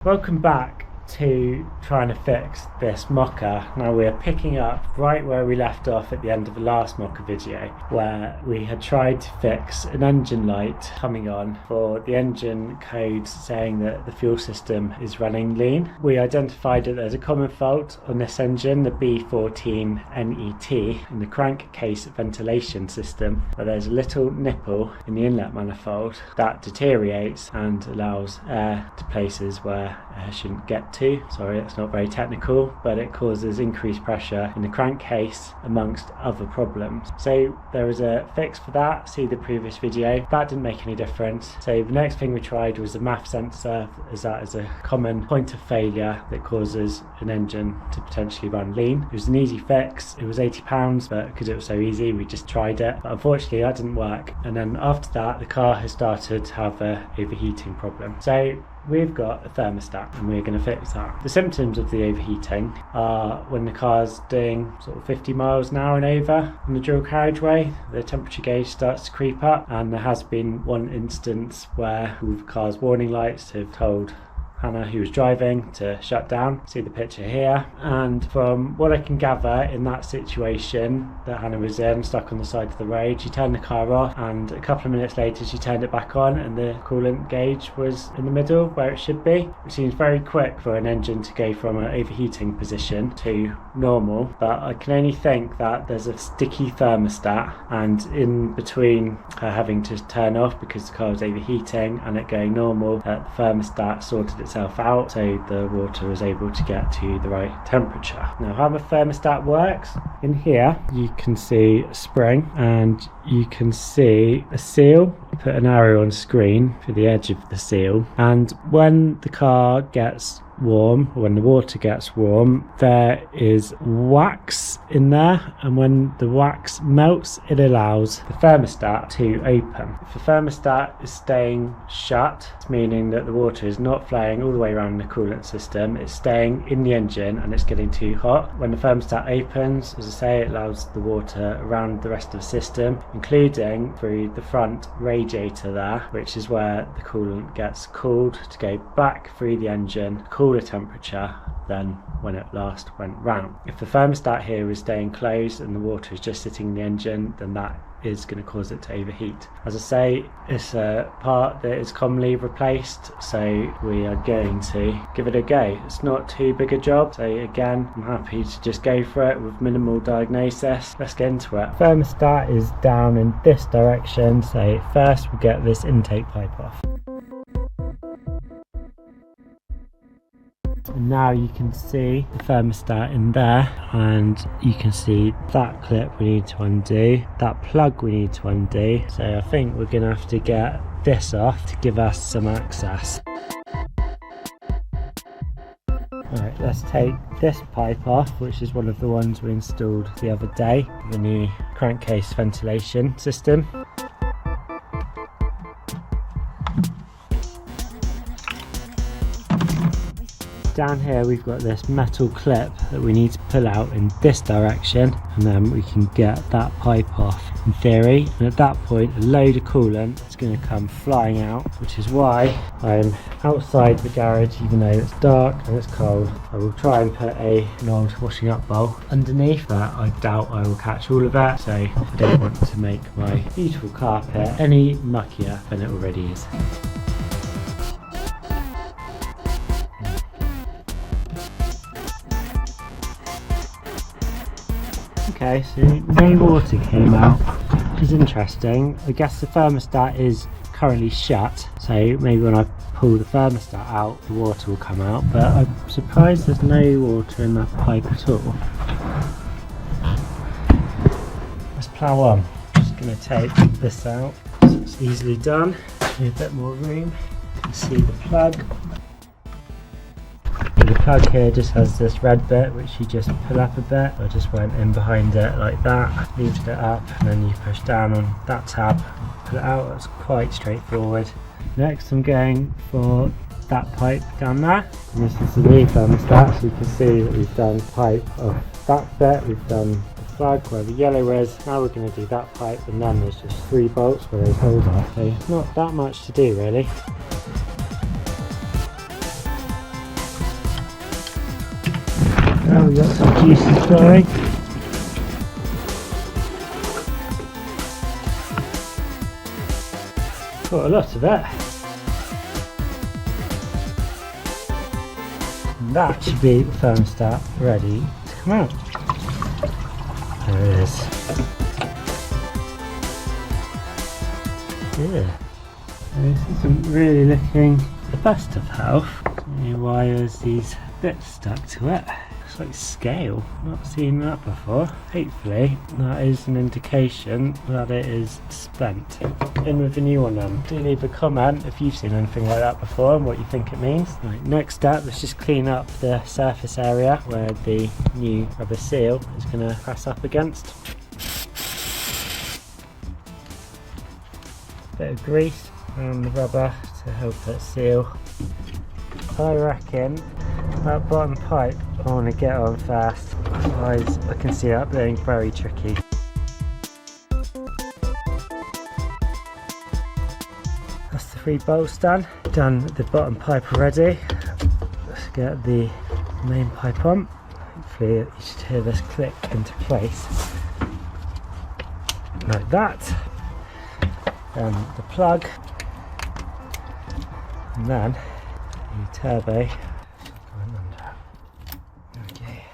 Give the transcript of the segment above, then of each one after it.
Welcome back to trying to fix this Mokka. Now we are picking up right where we left off at the end of the last Mokka video, where we had tried to fix an engine light coming on for the engine code saying that the fuel system is running lean. We identified that there's a common fault on this engine, the B14Net, in the crankcase ventilation system, where there's a little nipple in the inlet manifold that deteriorates and allows air to places where air shouldn't get to. Sorry, it's not very technical, but it causes increased pressure in the crankcase amongst other problems. So there is a fix for that. See the previous video. That didn't make any difference. So the next thing we tried was the MAF sensor, as that is a common point of failure that causes an engine to potentially run lean. It was an easy fix. It was £80, but because it was so easy, we just tried it. But unfortunately, that didn't work. And then after that, the car has started to have an overheating problem. So we've got a thermostat and we're going to fix that. The symptoms of the overheating are when the car's doing sort of 50 miles an hour and over on the dual carriageway, the temperature gauge starts to creep up, and there has been one instance where the car's warning lights have told Hannah, who was driving, to shut down. See the picture here, and from what I can gather in that situation that Hannah was in, stuck on the side of the road, she turned the car off, and a couple of minutes later she turned it back on and the coolant gauge was in the middle where it should be, which seems very quick for an engine to go from an overheating position to normal. But I can only think that there's a sticky thermostat, and in between her having to turn off because the car was overheating and it going normal, the thermostat sorted itself out, so the water was able to get to the right temperature. Now, how the thermostat works, in here you can see a spring and you can see a seal. Put an arrow on screen for the edge of the seal, and when the car gets warm, or when the water gets warm, there is wax in there, and when the wax melts, it allows the thermostat to open. If the thermostat is staying shut, it's meaning that the water is not flowing all the way around the coolant system, it's staying in the engine and it's getting too hot. When the thermostat opens, as I say, it allows the water around the rest of the system, including through the front radiator there, which is where the coolant gets cooled to go back through the engine, cooler temperature than when it last went round. If the thermostat here is staying closed and the water is just sitting in the engine, then that is going to cause it to overheat. As I say, it's a part that is commonly replaced, so we are going to give it a go. It's not too big a job, so again, I'm happy to just go for it with minimal diagnosis. Let's get into it. Thermostat is down in this direction, so first we get this intake pipe off. And now you can see the thermostat in there, and you can see that clip we need to undo, that plug we need to undo, so I think we're going to have to get this off to give us some access. Alright, let's take this pipe off, which is one of the ones we installed the other day, the new crankcase ventilation system. Down here we've got this metal clip that we need to pull out in this direction, and then we can get that pipe off in theory, and at that point a load of coolant is going to come flying out, which is why I'm outside the garage even though it's dark and it's cold. I will try and put an old washing up bowl underneath, but I doubt I will catch all of it, so I don't want to make my beautiful carpet any muckier than it already is. Okay, so no water came out, which is interesting. I guess the thermostat is currently shut, so maybe when I pull the thermostat out, the water will come out, but I'm surprised there's no water in that pipe at all. Let's plough on. Just going to take this out, so it's easily done. Give me a bit more room. You can see the plug. The plug here just has this red bit which you just pull up a bit. I just went in behind it like that, lifted it up, and then you push down on that tab, pull it out. That's quite straightforward. Next I'm going for that pipe down there, and this is the new thermostat, so you can see that we've done pipe of that bit, we've done the plug where the yellow is, now we're going to do that pipe, and then there's just 3 bolts where those holes are, so not that much to do really. Oh, we got some juices flowing. Got a lot of it. And that should be the thermostat ready to come out. There it is. Yeah. This isn't really looking the best of health. Why is these bits stuck to it? It's like scale. Not seen that before. Hopefully that is an indication that it is spent. In with the new one then. Do leave a comment if you've seen anything like that before and what you think it means. Right, next step, let's just clean up the surface area where the new rubber seal is going to press up against. Bit of grease around the rubber to help it seal. I reckon that bottom pipe I want to get on fast, otherwise I can see that being very tricky. That's the 3 bolts done. Done the bottom pipe already. Let's get the main pipe on. Hopefully you should hear this click into place. Like that. Then the plug. And then the turbo going under. Okay.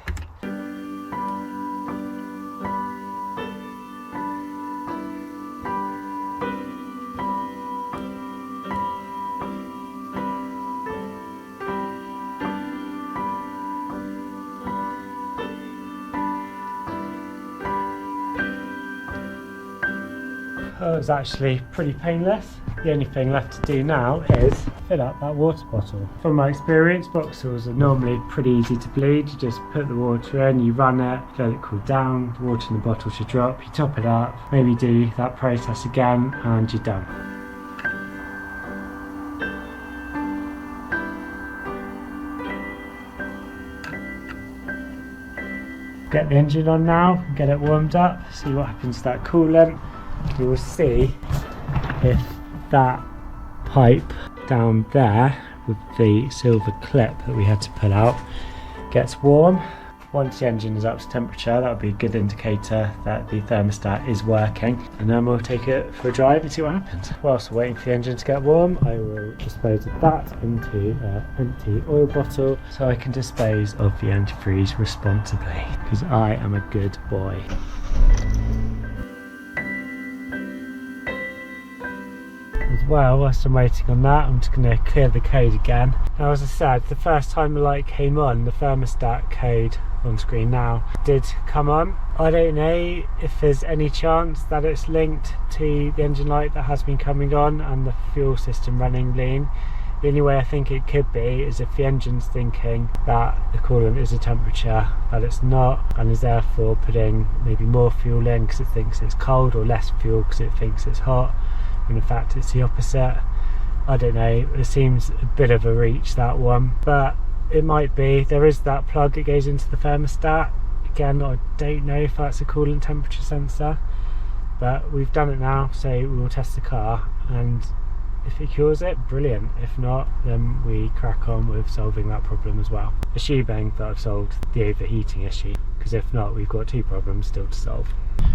Oh, it was actually pretty painless. The only thing left to do now is fill up that water bottle. From my experience, Vauxhalls are normally pretty easy to bleed. You just put the water in, you run it, let it cool down, the water in the bottle should drop, you top it up, maybe do that process again and you're done. Get the engine on now, get it warmed up, see what happens to that coolant. You will see if that pipe down there with the silver clip that we had to pull out gets warm. Once the engine is up to temperature, that would be a good indicator that the thermostat is working, and then we'll take it for a drive and see what happens. Whilst we're waiting for the engine to get warm, I will dispose of that into an empty oil bottle so I can dispose of the antifreeze responsibly, because I am a good boy. Well, whilst I'm waiting on that, I'm just going to clear the code again. Now, as I said, the first time the light came on, the thermostat code on screen now did come on. I don't know if there's any chance that it's linked to the engine light that has been coming on and the fuel system running lean. The only way I think it could be is if the engine's thinking that the coolant is a temperature that it's not, and is therefore putting maybe more fuel in because it thinks it's cold, or less fuel because it thinks it's hot. And in fact it's the opposite. I don't know, it seems a bit of a reach, that one, but it might be. There is that plug that goes into the thermostat. Again, I don't know if that's a coolant temperature sensor, but we've done it now, so we will test the car, and if it cures it, brilliant. If not, then we crack on with solving that problem as well, assuming that I've solved the overheating issue, because if not, we've got 2 problems still to solve.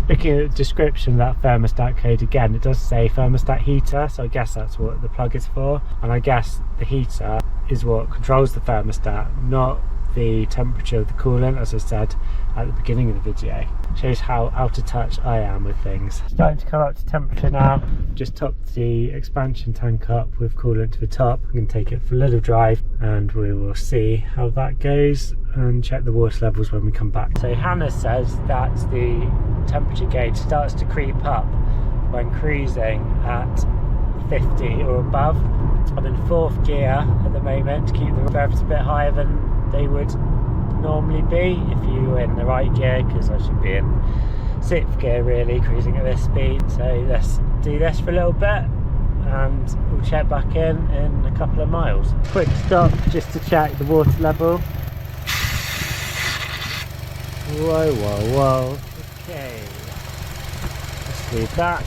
Looking at the description of that thermostat code again, it does say thermostat heater, so I guess that's what the plug is for, and I guess the heater is what controls the thermostat, not the temperature of the coolant, as I said at the beginning of the video. Shows how out of touch I am with things. Starting to come up to temperature now. Just topped the expansion tank up with coolant to the top. I'm going to take it for a little drive and we will see how that goes and check the water levels when we come back. So Hannah says that the temperature gauge starts to creep up when cruising at 50 or above. I'm in 4th gear at the moment to keep the revs a bit higher than they would normally be if you were in the right gear, because I should be in 6th gear really, cruising at this speed. So let's do this for a little bit and we'll check back in a couple of miles. Quick stop just to check the water level. Whoa, whoa, whoa. Okay, let's leave that.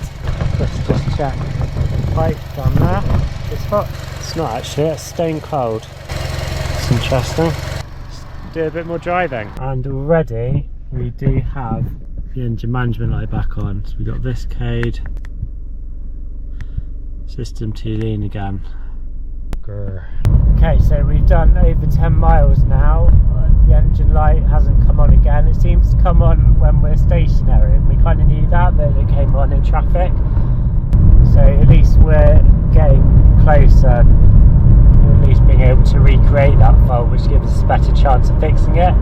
Let's just check the pipe down there. It's hot. It's not actually, it's stone cold. It's interesting. do a bit more driving. And already we do have the engine management light back on. So we've got this code, system to lean again. Grr. Okay, so we've done over 10 miles now. The engine light hasn't come on again. It seems to come on when we're stationary, and we kind of knew that it came on in traffic. So at least we're getting closer to at least being able to recreate that fault, which gives us a better chance of fixing it.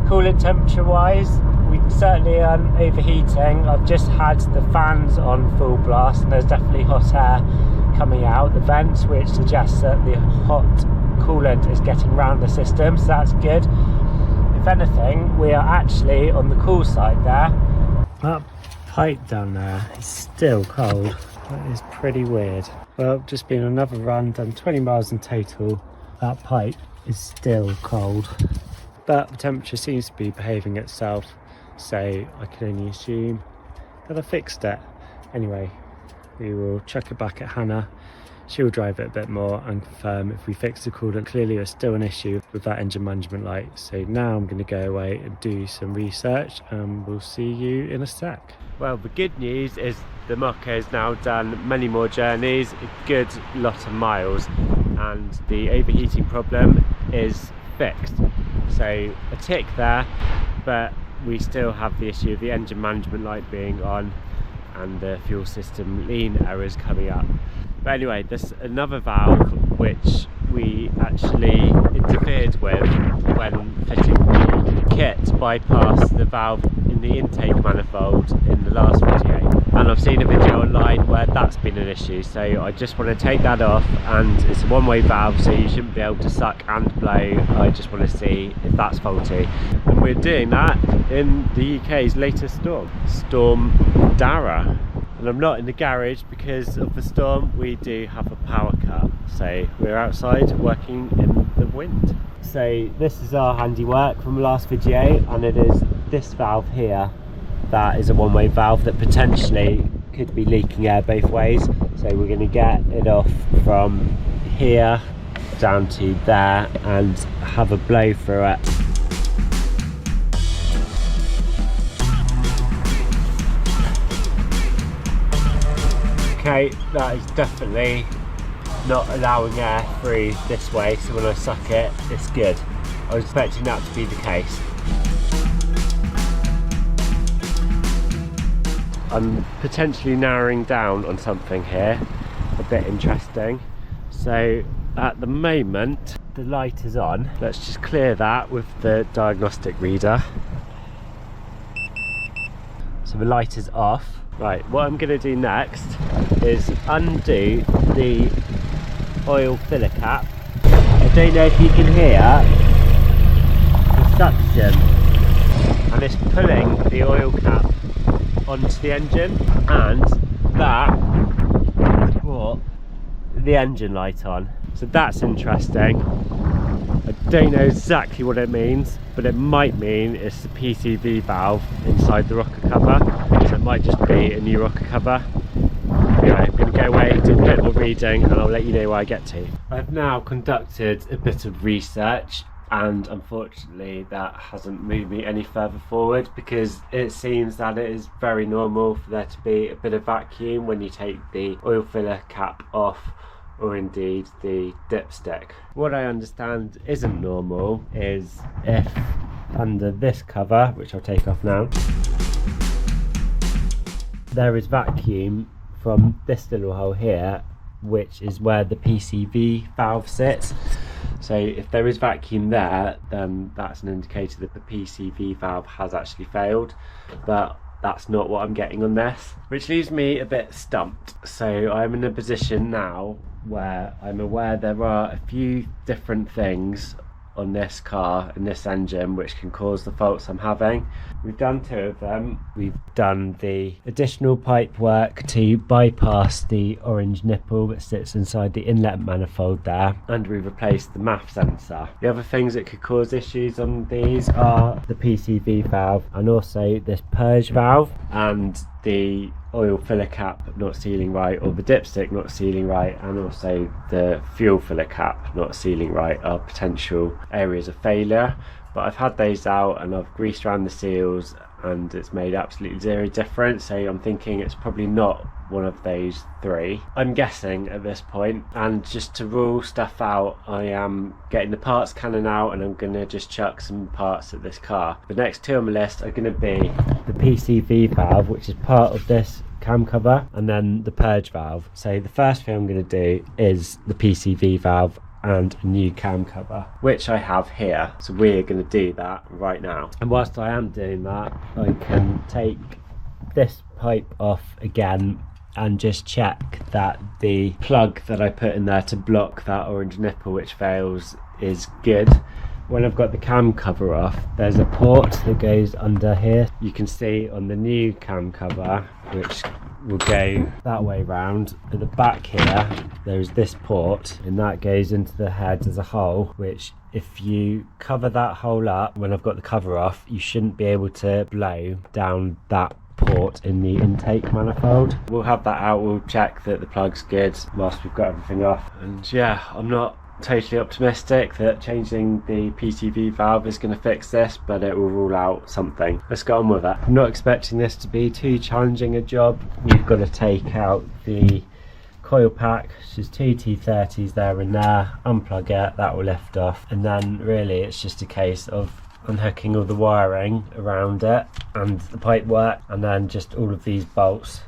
Coolant temperature wise, we certainly aren't overheating. I've just had the fans on full blast and there's definitely hot air coming out the vents, which suggests that the hot coolant is getting around the system, so that's good. If anything, we are actually on the cool side there. That pipe down there is still cold. That is pretty weird. Well, just been another run, done 20 miles in total. That pipe is still cold, but the temperature seems to be behaving itself, so I can only assume that I fixed it. Anyway, we will chuck it back at Hannah. She'll drive it a bit more and confirm if we fix the coolant. Clearly there's still an issue with that engine management light. So now I'm going to go away and do some research and we'll see you in a sec. Well, the good news is the Mokka has now done many more journeys, a good lot of miles, and the overheating problem is fixed. So a tick there, but we still have the issue of the engine management light being on and the fuel system lean errors coming up. But anyway, there's another valve which we actually interfered with when fitting the kit to bypass the valve in the intake manifold in the last video. And I've seen a video online where that's been an issue, so I just want to take that off, and it's a one-way valve so you shouldn't be able to suck and blow. I just want to see if that's faulty. And we're doing that in the UK's latest storm, Storm Dara. And I'm not in the garage because of the storm. We do have a power cut, so we're outside working in the wind. So this is our handiwork from the last video, and it is this valve here that is a one-way valve that potentially could be leaking air both ways. So we're going to get it off from here down to there and have a blow through it. Okay, that is definitely not allowing air through this way, so when I suck it, it's good. I was expecting that to be the case. I'm potentially narrowing down on something here, a bit interesting. So at the moment, the light is on. Let's just clear that with the diagnostic reader. So the light is off. Right, what I'm going to do next is undo the oil filler cap. I don't know if you can hear the suction, and it's pulling the oil cap onto the engine, and that brought the engine light on. So that's interesting. I don't know exactly what it means, but it might mean it's the PCV valve inside the rocker cover, so it might just be a new rocker cover. Anyway, I'm going to go away, do a bit more reading, and I'll let you know where I get to. I've now conducted a bit of research, and unfortunately that hasn't moved me any further forward, because it seems that it is very normal for there to be a bit of vacuum when you take the oil filler cap off, or indeed the dipstick. What I understand isn't normal is if under this cover, which I'll take off now, there is vacuum from this little hole here, which is where the PCV valve sits. So if there is vacuum there, then that's an indicator that the PCV valve has actually failed, but that's not what I'm getting on this, which leaves me a bit stumped. So I'm in a position now where I'm aware there are a few different things on this car and this engine which can cause the faults I'm having. We've done two of them. We've done the additional pipe work to bypass the orange nipple that sits inside the inlet manifold there, and we've replaced the MAF sensor. The other things that could cause issues on these are the PCV valve and also this purge valve and the oil filler cap not sealing right, or the dipstick not sealing right, and also the fuel filler cap not sealing right are potential areas of failure. But I've had those out and I've greased around the seals and it's made absolutely zero difference, so I'm thinking it's probably not one of those three, I'm guessing at this point. And just to rule stuff out, I am getting the parts cannon out and I'm going to just chuck some parts at this car. The next two on my list are going to be the PCV valve, which is part of this cam cover, and then the purge valve. So the first thing I'm going to do is the PCV valve and a new cam cover, which I have here. So we're going to do that right now. And whilst I am doing that, I can take this pipe off again and just check that the plug that I put in there to block that orange nipple which fails is good. When I've got the cam cover off, there's a port that goes under here. You can see on the new cam cover, which will go that way round, at the back here there's this port, and that goes into the head as a hole, which if you cover that hole up when I've got the cover off, you shouldn't be able to blow down that port in the intake manifold. We'll have that out, we'll check that the plug's good whilst we've got everything off. And yeah, I'm not totally optimistic that changing the PCV valve is going to fix this, but it will rule out something. Let's get on with it. I'm not expecting this to be too challenging a job. We've got to take out the coil pack, which is two T30s there and there, unplug it, that will lift off, and then really it's just a case of unhooking all the wiring around it and the pipe work, and then just all of these bolts,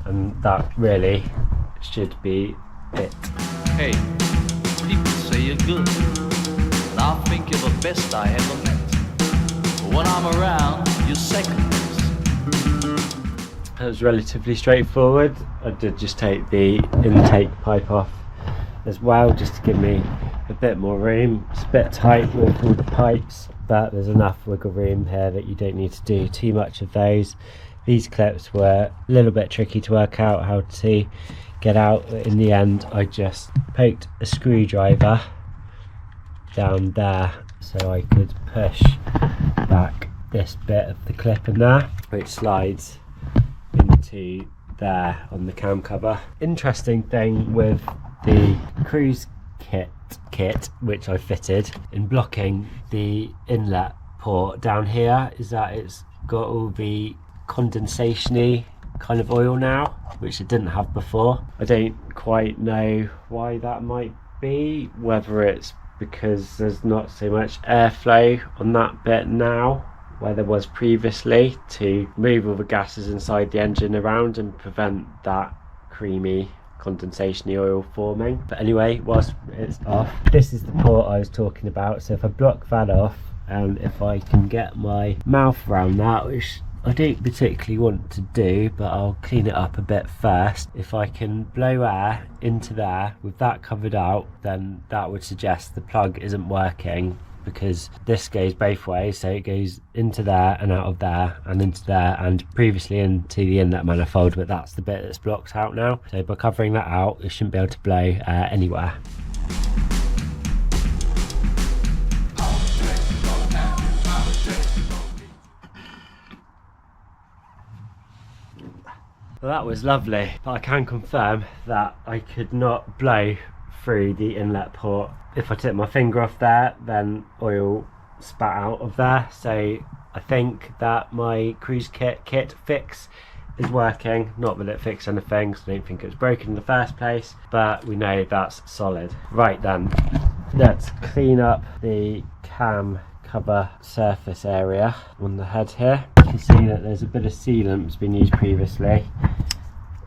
and that really should be it. Hey, people say you're good, and I think you're the best I ever met. But when I'm around, you're second best. That was relatively straightforward. I did just take the intake pipe off as well, just to give me a bit more room. It's a bit tight with all the pipes, but there's enough wiggle room here that you don't need to do too much of those. These clips were a little bit tricky to work out how to get out. In the end, I just poked a screwdriver down there so I could push back this bit of the clip in there, which slides into there on the cam cover. Interesting thing with the cruise kit which I fitted in blocking the inlet port down here is that it's got all the condensation-y kind of oil now, which it didn't have before. I don't quite know why that might be, whether it's because there's not so much airflow on that bit now where there was previously, to move all the gases inside the engine around and prevent that creamy condensation oil forming. But anyway, whilst it's off, this is the port I was talking about. So if I block that off, and if I can get my mouth around that, which I don't particularly want to do, but I'll clean it up a bit first. If I can blow air into there with that covered out, then that would suggest the plug isn't working, because this goes both ways, so it goes into there and out of there and into there and previously into the inlet manifold, but that's the bit that's blocked out now. So by covering that out, it shouldn't be able to blow anywhere. Well, that was lovely, but I can confirm that I could not blow through the inlet port. If I took my finger off there, then oil spat out of there. So I think that my cruise kit fix is working. Not that it fixed anything, because I don't think it was broken in the first place, but we know that's solid. Right then, let's clean up the cam cover surface area on the head here. You can see that there's a bit of sealant that's been used previously,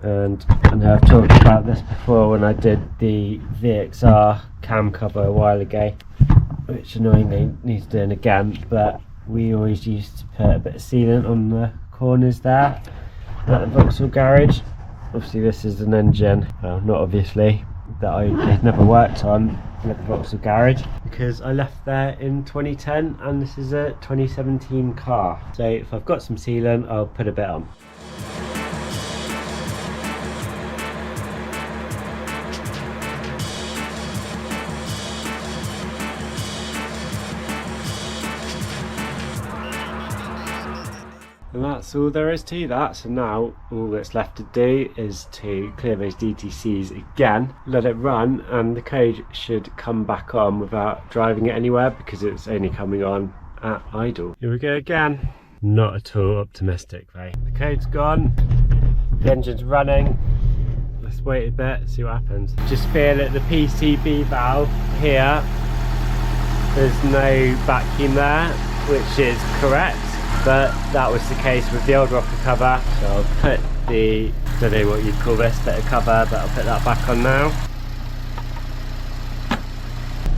and I know I've talked about this before when I did the VXR cam cover a while ago, which annoyingly needs doing again, but we always used to put a bit of sealant on the corners there at the Vauxhall garage. Obviously this is an engine, well not obviously, that I've never worked on at the Vauxhall garage, because I left there in 2010 and this is a 2017 car. So if I've got some sealant, I'll put a bit on. And that's all there is to that. So now all that's left to do is to clear those DTCs again, let it run, and the code should come back on without driving it anywhere because it's only coming on at idle. Here we go again. Not at all optimistic though. The code's gone, the engine's running. Let's wait a bit, see what happens. Just feel at the PCB valve here, there's no vacuum there, which is correct, but that was the case with the old rocker cover. So I'll put the, don't know what you'd call this bit of cover, but I'll put that back on now.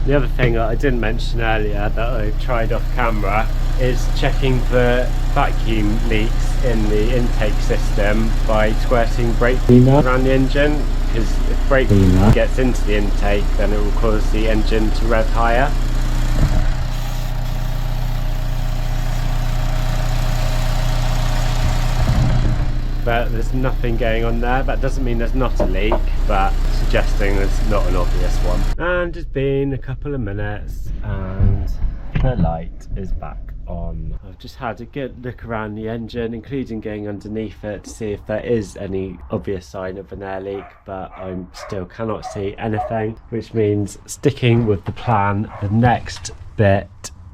The other thing that I didn't mention earlier that I tried off camera is checking for vacuum leaks in the intake system by squirting brake cleaner around the engine, because if brake cleaner gets into the intake then it will cause the engine to rev higher. But there's nothing going on there. That doesn't mean there's not a leak, but suggesting there's not an obvious one. And it's been a couple of minutes and the light is back on. I've just had a good look around the engine, including going underneath it to see if there is any obvious sign of an air leak, but I still cannot see anything, which means sticking with the plan, the next bit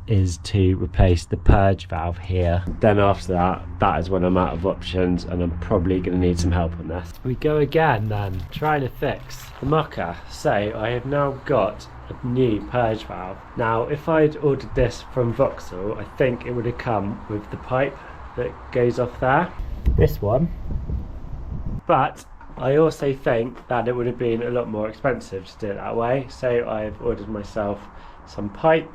is to replace the purge valve here. Then after that, that is when I'm out of options and I'm probably going to need some help on this. We go again then, trying to fix the Mokka. So I have now got a new purge valve. Now if I'd ordered this from Vauxhall, I think it would have come with the pipe that goes off there, this one, but I also think that it would have been a lot more expensive to do it that way. So I've ordered myself some pipe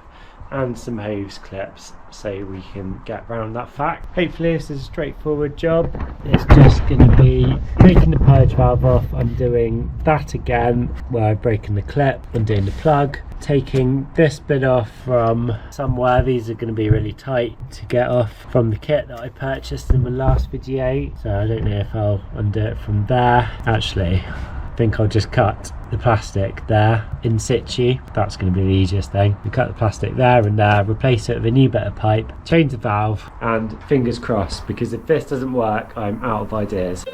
and some hose clips so we can get around that fact. Hopefully this is a straightforward job. It's just going to be taking the purge valve off. I'm doing that again where I've broken the clip. I'm doing the plug, taking this bit off from somewhere. These are going to be really tight to get off from the kit that I purchased in my last video, so I don't know if I'll undo it from there. Actually, I think I'll just cut the plastic there in situ. That's going to be the easiest thing. We cut the plastic there and there, replace it with a new bit of pipe, change the valve, and fingers crossed, because if this doesn't work, I'm out of ideas.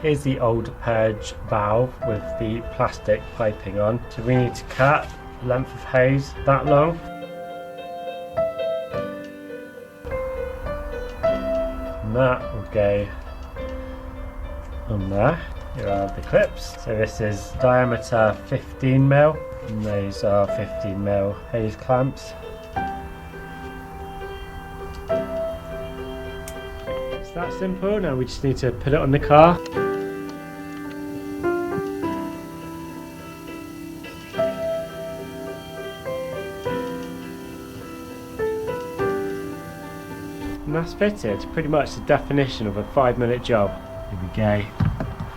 Here's the old purge valve with the plastic piping on. So we need to cut length of hose that long. And that will go on there. Here are the clips. So this is diameter 15mm and those are 15mm hose clamps. It's that simple. Now we just need to put it on the car. And that's fitted. Pretty much the definition of a 5-minute job. Here we go.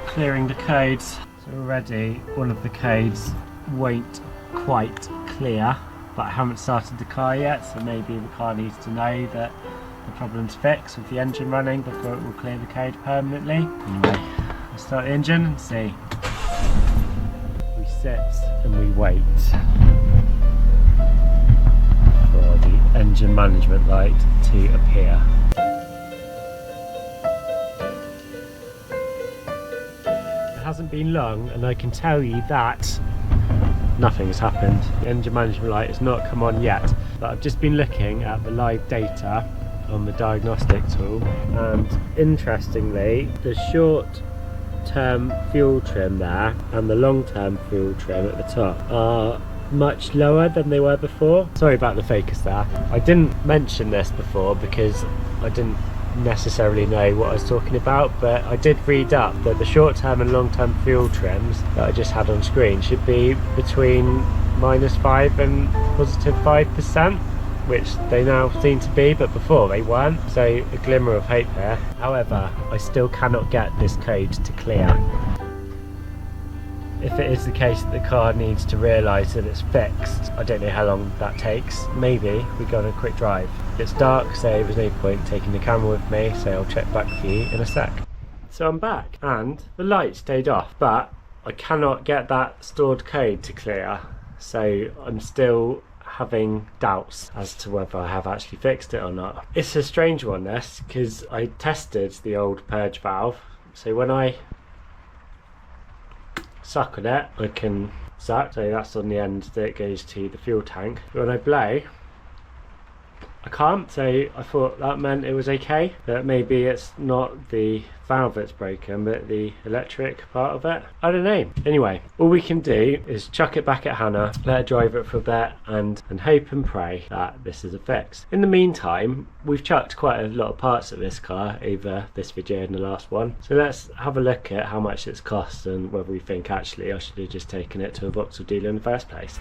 Clearing the codes. So already one of the codes won't quite clear, but I haven't started the car yet, so maybe the car needs to know that the problem's fixed with the engine running before it will clear the code permanently. Anyway, let's start the engine and see. We sit and we wait for the engine management light to appear. It hasn't been long and I can tell you that nothing has happened. The engine management light has not come on yet, but I've just been looking at the live data on the diagnostic tool, and interestingly the short term fuel trim there and the long term fuel trim at the top are much lower than they were before. Sorry about the focus there. I didn't mention this before because I didn't necessarily know what I was talking about, but I did read up that the short term and long term fuel trims that I just had on screen should be between -5 and +5%, which they now seem to be, but before they weren't, so a glimmer of hope there. However, I still cannot get this code to clear. If it is the case that the car needs to realise that it's fixed, I don't know how long that takes. Maybe we go on a quick drive. It's dark, so there's no point taking the camera with me, so I'll check back for you in a sec. So I'm back and the light stayed off, but I cannot get that stored code to clear, so I'm still having doubts as to whether I have actually fixed it or not. It's a strange one, this, because I tested the old purge valve, so when I suck on it, I can suck, so that's on the end that goes to the fuel tank. But when I blow, I can't, so I thought that meant it was okay, but maybe it's not the valve that's broken, but the electric part of it. I don't know. Anyway, all we can do is chuck it back at Hannah, let her drive it for a bit, and hope and pray that this is a fix. In the meantime, we've chucked quite a lot of parts of this car over this video and the last one, so let's have a look at how much it's cost and whether we think actually I should have just taken it to a Vauxhall dealer in the first place.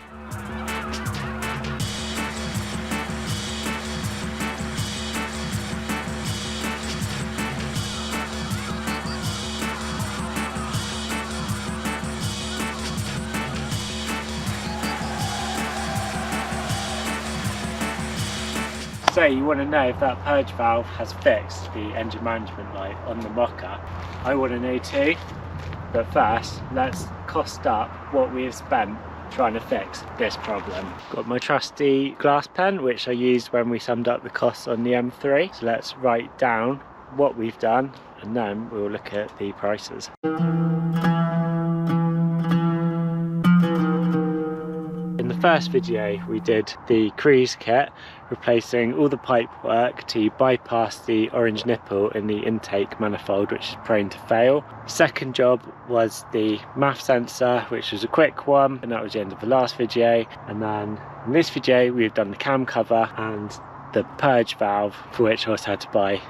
So you want to know if that purge valve has fixed the engine management light on the Mokka. I want to know too, but first let's cost up what we have spent trying to fix this problem. Got my trusty glass pen which I used when we summed up the costs on the M3, so let's write down what we've done and then we'll look at the prices. In the first video we did the cruise kit, replacing all the pipe work to bypass the orange nipple in the intake manifold, which is prone to fail. Second job was the MAF sensor, which was a quick one, and that was the end of the last video. And then in this video we've done the cam cover and the purge valve, for which I also had to buy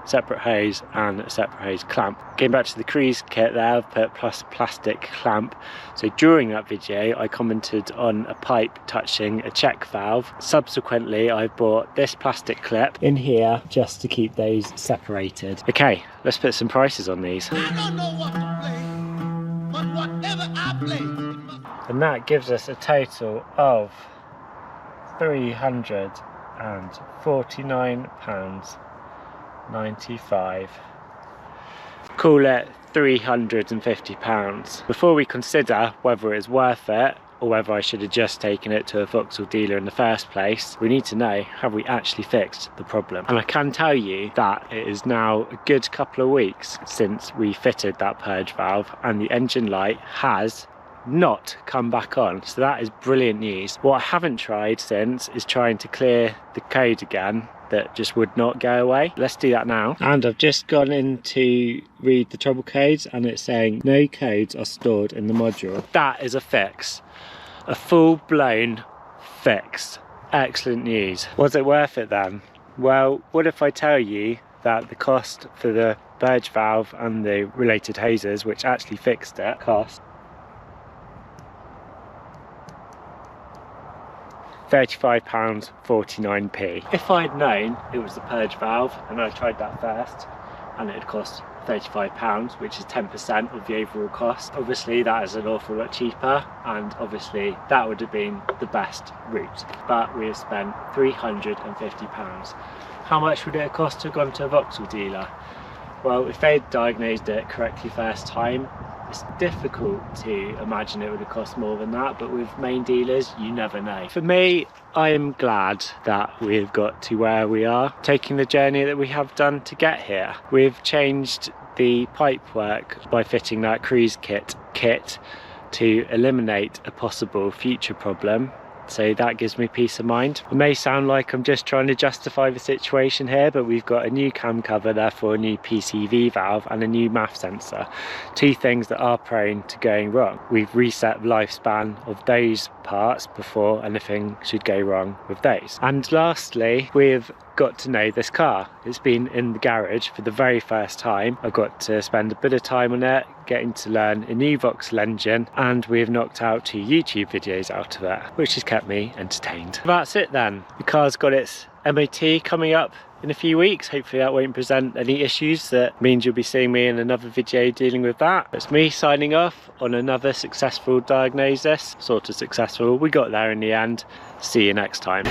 separate hose and a separate hose clamp. Going back to the cruise kit there, I've put plus a plastic clamp. So during that video I commented on a pipe touching a check valve. Subsequently I bought this plastic clip in here just to keep those separated. Okay, let's put some prices on these. I don't know what to play, but whatever I play. And that gives us a total of £349.95. Call it £350. Before we consider whether it's worth it or whether I should have just taken it to a Vauxhall dealer in the first place, we need to know, have we actually fixed the problem? And I can tell you that it is now a good couple of weeks since we fitted that purge valve and the engine light has not come back on, so that is brilliant news. What I haven't tried since is trying to clear the code again that just would not go away. Let's do that now. And I've just gone in to read the trouble codes and it's saying no codes are stored in the module. That is a fix, a full-blown fix. Excellent news. Was it worth it then? Well, what if I tell you that the cost for the purge valve and the related hoses, which actually fixed it, cost £35.49p. If I'd known it was the purge valve and I tried that first and it had cost £35, which is 10% of the overall cost, obviously that is an awful lot cheaper and obviously that would have been the best route, but we have spent £350. How much would it have cost to have gone to a Vauxhall dealer? Well, if they'd diagnosed it correctly first time, it's difficult to imagine it would have cost more than that, but with main dealers you never know. For me, I am glad that we've got to where we are, taking the journey that we have done to get here. We've changed the pipe work by fitting that cruise kit to eliminate a possible future problem, so that gives me peace of mind. It may sound like I'm just trying to justify the situation here, but we've got a new cam cover, therefore a new PCV valve and a new MAF sensor. Two things that are prone to going wrong. We've reset the lifespan of those parts before anything should go wrong with those. And lastly, we've got to know this car. It's been in the garage for the very first time. I've got to spend a bit of time on it, getting to learn a new Vauxhall engine, and we have knocked out 2 YouTube videos out of it, which has kept me entertained. That's it then. The car's got its MOT coming up in a few weeks. Hopefully that won't present any issues. That means you'll be seeing me in another video dealing with that. It's me signing off on another successful diagnosis. Sort of successful. We got there in the end. See you next time.